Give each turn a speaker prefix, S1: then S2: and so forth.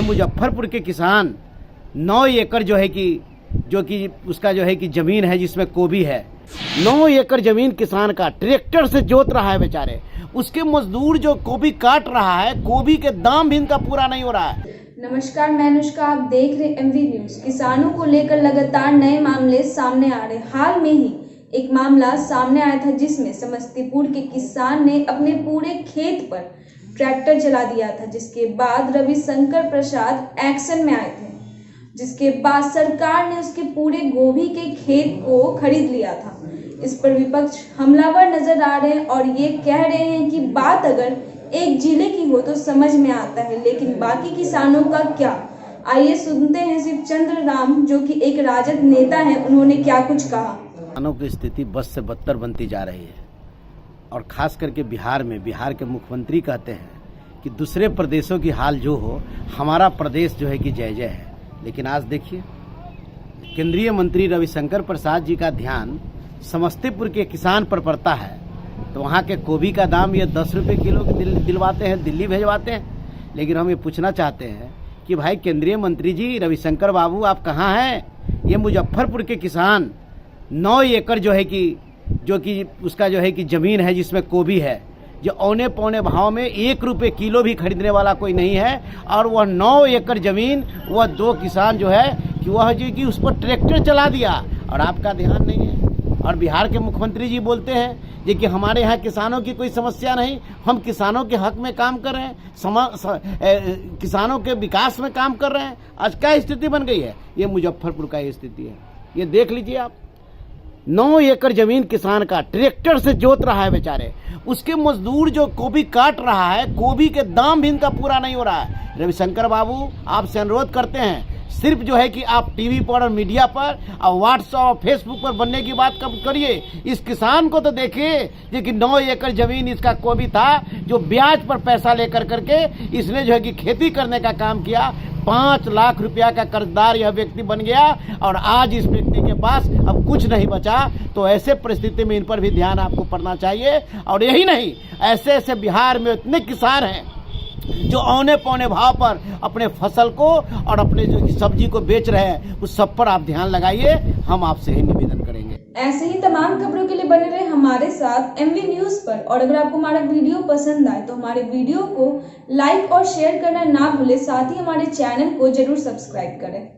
S1: मुजफ्फरपुर के किसान 9 एकड़ जो कि उसका जो है कि जमीन है जिसमें कोबी है, 9 एकड़ जमीन किसान का ट्रैक्टर से जोत रहा है बेचारे। उसके मजदूर जो कोबी काट रहा है, कोबी के दाम भी इनका पूरा नहीं हो रहा है।
S2: नमस्कार, मैं अनुष्का, आप देख रहे एमवी न्यूज। किसानों को लेकर लगातार नए मामले सामने आ रहे। हाल में ही एक मामला सामने आया था जिसमें समस्तीपुर के किसान ने अपने पूरे खेत पर ट्रैक्टर चला दिया था, जिसके बाद रविशंकर प्रसाद एक्शन में आए थे, जिसके बाद सरकार ने उसके पूरे गोभी के खेत को खरीद लिया था। इस पर विपक्ष हमलावर नजर आ रहे हैं और ये कह रहे हैं कि बात अगर एक जिले की हो तो समझ में आता है, लेकिन बाकी किसानों का क्या। आइए सुनते हैं शिव चंद्र राम, जो कि एक राजद नेता है, उन्होंने क्या कुछ कहा।
S1: किसानों की स्थिति बस से बदतर बनती जा रही है और खास करके बिहार के मुख्यमंत्री कहते हैं कि दूसरे प्रदेशों की हाल जो हो, हमारा प्रदेश जो है कि जय जय है। लेकिन आज देखिए, केंद्रीय मंत्री रविशंकर प्रसाद जी का ध्यान समस्तीपुर के किसान पर पड़ता है तो वहाँ के गोभी का दाम ये 10 रुपये किलो दिलवाते हैं, दिल्ली भेजवाते हैं। लेकिन हम ये पूछना चाहते हैं कि भाई केंद्रीय मंत्री जी रविशंकर बाबू, आप कहाँ हैं? ये मुजफ्फरपुर के किसान 9 एकड़ जो कि उसका जो है कि जमीन है जिसमें कोबी है, जो औने पौने भाव में 1 रुपये किलो भी खरीदने वाला कोई नहीं है, और वह 9 एकड़ जमीन वह 2 किसान जो है कि वह जो कि उस पर ट्रैक्टर चला दिया और आपका ध्यान नहीं है। और बिहार के मुख्यमंत्री जी बोलते हैं ये कि हमारे यहाँ किसानों की कोई समस्या नहीं, हम किसानों के हक में काम कर रहे हैं, किसानों के विकास में काम कर रहे हैं। आज क्या स्थिति बन गई है? ये मुजफ्फरपुर का ये स्थिति है। ये देख लीजिए आप, 9 एकड़ जमीन किसान का ट्रैक्टर से जोत रहा है बेचारे। उसके मजदूर जो कोबी काट रहा है, कोबी के दाम भी इनका पूरा नहीं हो रहा है। रविशंकर बाबू, आपसे अनुरोध करते हैं, सिर्फ जो है कि आप टीवी पर और मीडिया पर और व्हाट्सएप और फेसबुक पर बनने की बात कब करिए। इस किसान को तो देखिए, कि 9 एकड़ जमीन इसका कोबी था, जो ब्याज पर पैसा लेकर करके इसने जो है कि खेती करने का काम किया। 5 लाख रुपया का कर्जदार यह व्यक्ति बन गया और आज इस व्यक्ति के पास अब कुछ नहीं बचा। तो ऐसे परिस्थिति में इन पर भी ध्यान आपको पड़ना चाहिए। और यही नहीं, ऐसे ऐसे बिहार में इतने किसान हैं जो औने पौने भाव पर अपने फसल को और अपने जो सब्जी को बेच रहे हैं, उस सब पर आप ध्यान लगाइए। हम आपसे ही निवेदन करेंगे।
S2: ऐसे ही तमाम खबरों के लिए बने रहे हमारे साथ एमवी न्यूज पर। और अगर आपको हमारा वीडियो पसंद आए तो हमारे वीडियो को लाइक और शेयर करना ना भूले, साथ ही हमारे चैनल को जरूर सब्सक्राइब करें।